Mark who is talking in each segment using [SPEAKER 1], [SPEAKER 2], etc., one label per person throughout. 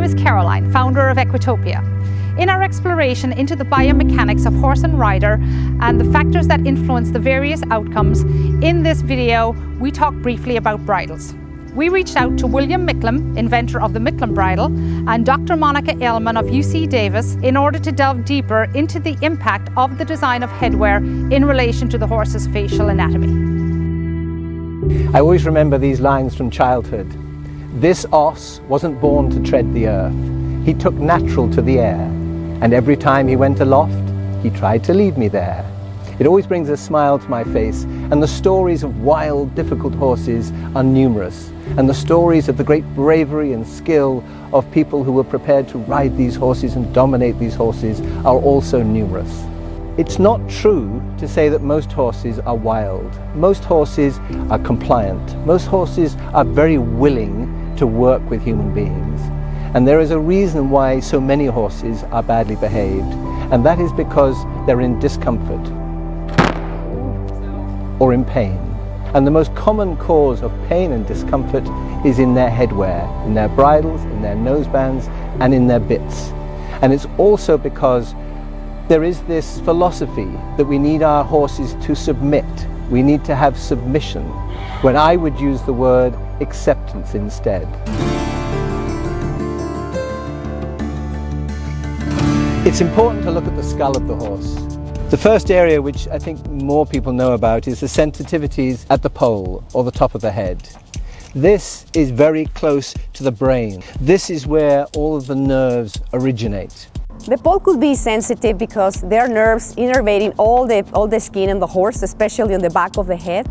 [SPEAKER 1] name is Caroline, founder of Equitopia. In our exploration into the biomechanics of horse and rider and the factors that influence the various outcomes, in this video we talk briefly about bridles. We reached out to William Micklem, inventor of the Micklem Bridle, and Dr. Monica Ellman of UC Davis in order to delve deeper into the impact of the design of headwear in relation to the horse's facial anatomy.
[SPEAKER 2] I always remember these lines from childhood. This oss wasn't born to tread the earth. He took natural to the air, and every time he went aloft, he tried to leave me there. It always brings a smile to my face, and the stories of wild, difficult horses are numerous, and the stories of the great bravery and skill of people who were prepared to ride these horses and dominate these horses are also numerous. It's not true to say that most horses are wild. Most horses are compliant. Most horses are very willing to work with human beings. And there is a reason why so many horses are badly behaved, and that is because they're in discomfort or in pain. And the most common cause of pain and discomfort is in their headwear, in their bridles, in their nosebands, and in their bits. And it's also because there is this philosophy that we need our horses to submit. We need to have submission, when I would use the word acceptance instead. It's important to look at the skull of the horse. The first area which I think more people know about is the sensitivities at the poll, or the top of the head. This is very close to the brain. This is where all of the nerves originate.
[SPEAKER 3] The poll could be sensitive because there are nerves innervating all the skin in the horse, especially on the back of the head.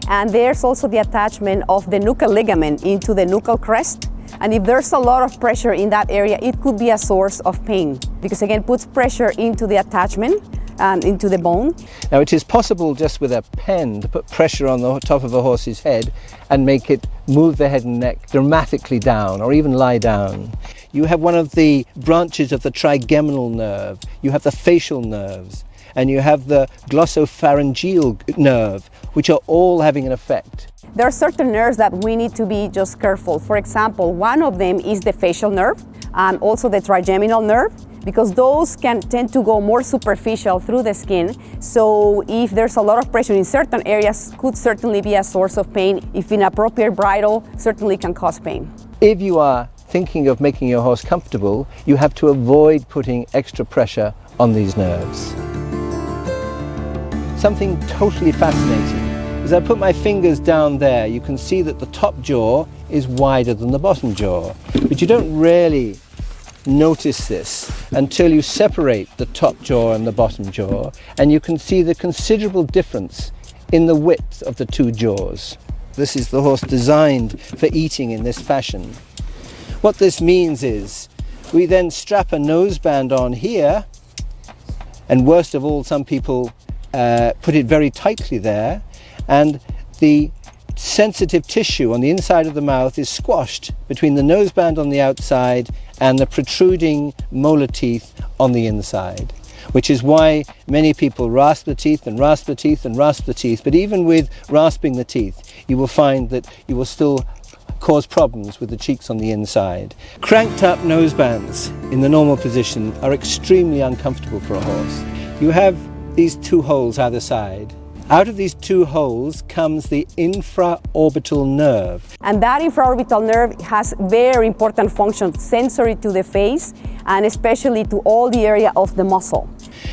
[SPEAKER 3] And there's also the attachment of the nuchal ligament into the nuchal crest. And if there's a lot of pressure in that area, it could be a source of pain, because again, it puts pressure into the attachment, into the bone.
[SPEAKER 2] Now, it is possible just with a pen to put pressure on the top of a horse's head and make it move the head and neck dramatically down, or even lie down. You have one of the branches of the trigeminal nerve, you have the facial nerves, and you have the glossopharyngeal nerve, which are all having an effect.
[SPEAKER 3] There are certain nerves that we need to be just careful. For example, one of them is the facial nerve and also the trigeminal nerve, because those can tend to go more superficial through the skin. So if there's a lot of pressure in certain areas, could certainly be a source of pain. If inappropriate bridle, certainly can cause pain.
[SPEAKER 2] If you are thinking of making your horse comfortable, you have to avoid putting extra pressure on these nerves. Something totally fascinating. As I put my fingers down there, you can see that the top jaw is wider than the bottom jaw. But you don't really notice this until you separate the top jaw and the bottom jaw, and you can see the considerable difference in the width of the two jaws. This is the horse designed for eating in this fashion. What this means is we then strap a noseband on here, and worst of all, some people put it very tightly there, and the sensitive tissue on the inside of the mouth is squashed between the noseband on the outside and the protruding molar teeth on the inside, which is why many people rasp the teeth and rasp the teeth and rasp the teeth. But even with rasping the teeth, you will find that you will still cause problems with the cheeks on the inside. Cranked up nosebands in the normal position are extremely uncomfortable for a horse. You have these two holes either side. Out of these two holes comes the infraorbital nerve.
[SPEAKER 3] And that infraorbital nerve has very important functions, sensory to the face and especially to all the area of the muscle.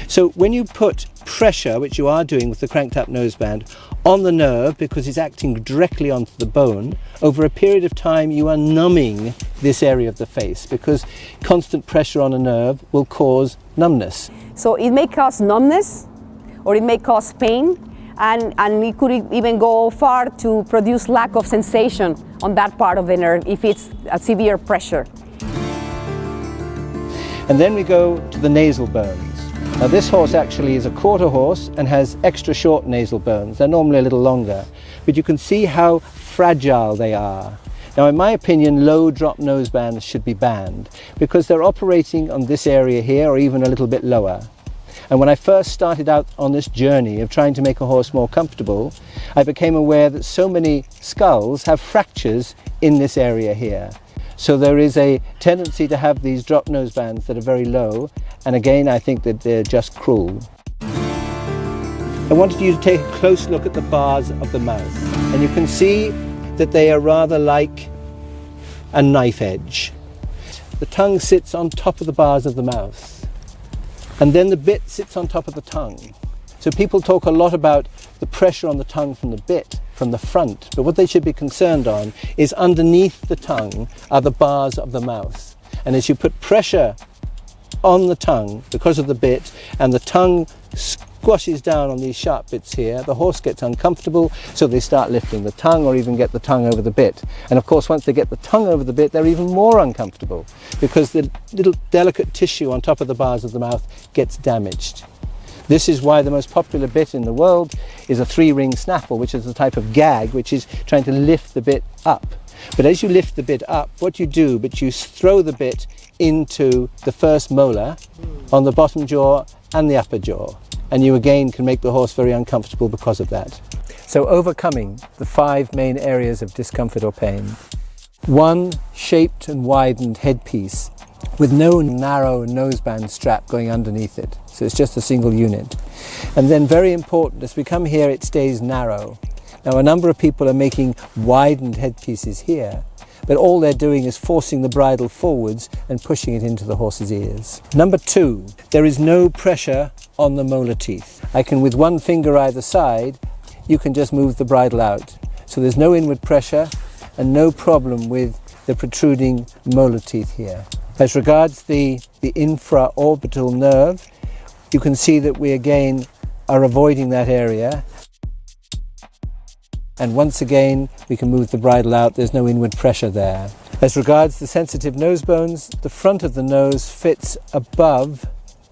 [SPEAKER 2] So when you put pressure, which you are doing with the cranked up noseband, on the nerve, because it's acting directly onto the bone, over a period of time you are numbing this area of the face, because constant pressure on a nerve will cause numbness.
[SPEAKER 3] So it may cause numbness, or it may cause pain, and it could even go far to produce lack of sensation on that part of the nerve if it's a severe pressure.
[SPEAKER 2] And then we go to the nasal bones. Now this horse actually is a quarter horse and has extra short nasal bones. They're normally a little longer, but you can see how fragile they are. Now in my opinion, low drop nosebands should be banned because they're operating on this area here or even a little bit lower. And when I first started out on this journey of trying to make a horse more comfortable, I became aware that so many skulls have fractures in this area here. So there is a tendency to have these drop nosebands that are very low, and again I think that they're just cruel. I wanted you to take a close look at the bars of the mouth, and you can see that they are rather like a knife edge. The tongue sits on top of the bars of the mouth, and then the bit sits on top of the tongue. So people talk a lot about the pressure on the tongue from the bit, from the front, but what they should be concerned on is underneath the tongue are the bars of the mouth. And as you put pressure on the tongue because of the bit, and the tongue squashes down on these sharp bits here, the horse gets uncomfortable, so they start lifting the tongue or even get the tongue over the bit. And of course, once they get the tongue over the bit, they're even more uncomfortable because the little delicate tissue on top of the bars of the mouth gets damaged. This is why the most popular bit in the world is a 3-ring snaffle, which is a type of gag which is trying to lift the bit up. But as you lift the bit up, what you do, but you throw the bit into the first molar on the bottom jaw and the upper jaw. And you again can make the horse very uncomfortable because of that. So overcoming the 5 main areas of discomfort or pain. 1 shaped and widened headpiece with no narrow noseband strap going underneath it. So it's just a single unit. And then very important, as we come here, it stays narrow. Now a number of people are making widened headpieces here, but all they're doing is forcing the bridle forwards and pushing it into the horse's ears. Number 2, there is no pressure on the molar teeth. I can, with 1 finger either side, you can just move the bridle out. So there's no inward pressure and no problem with the protruding molar teeth here. As regards the infraorbital nerve, you can see that we again are avoiding that area. And once again, we can move the bridle out, there's no inward pressure there. As regards the sensitive nose bones, the front of the nose fits above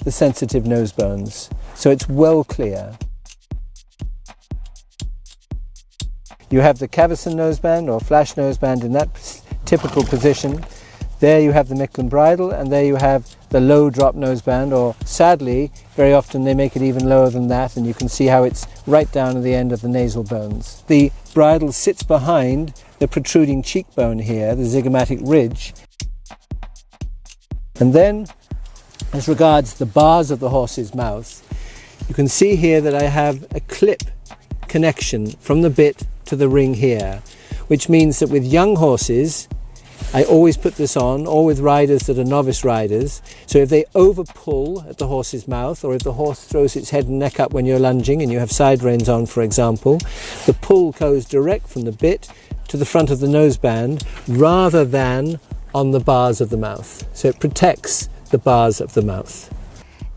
[SPEAKER 2] the sensitive nose bones, so it's well clear. You have the cavesson noseband or flash noseband in that typical position. There you have the Micklem Bridle, and there you have the low drop noseband, or sadly, very often they make it even lower than that, and you can see how it's right down to the end of the nasal bones. The bridle sits behind the protruding cheekbone here, the zygomatic ridge. And then, as regards the bars of the horse's mouth, you can see here that I have a clip connection from the bit to the ring here, which means that with young horses, I always put this on, or with riders that are novice riders. So if they over pull at the horse's mouth, or if the horse throws its head and neck up when you're lunging and you have side reins on, for example, the pull goes direct from the bit to the front of the noseband rather than on the bars of the mouth. So it protects the bars of the mouth.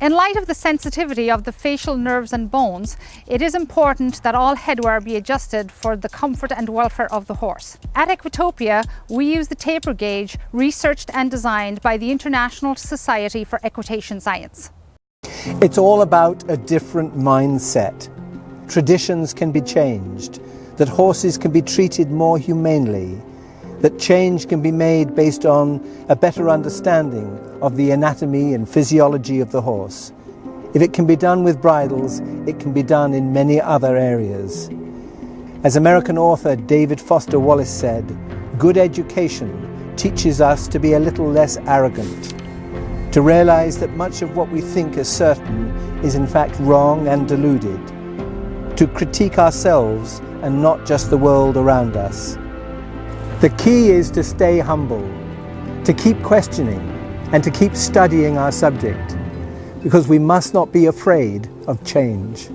[SPEAKER 1] In light of the sensitivity of the facial nerves and bones, it is important that all headwear be adjusted for the comfort and welfare of the horse. At Equitopia, we use the taper gauge researched and designed by the International Society for Equitation Science.
[SPEAKER 2] It's all about a different mindset. Traditions can be changed, that horses can be treated more humanely, that change can be made based on a better understanding of the anatomy and physiology of the horse. If it can be done with bridles, it can be done in many other areas. As American author David Foster Wallace said, good education teaches us to be a little less arrogant, to realize that much of what we think is certain is in fact wrong and deluded, to critique ourselves and not just the world around us. The key is to stay humble, to keep questioning, and to keep studying our subject, because we must not be afraid of change.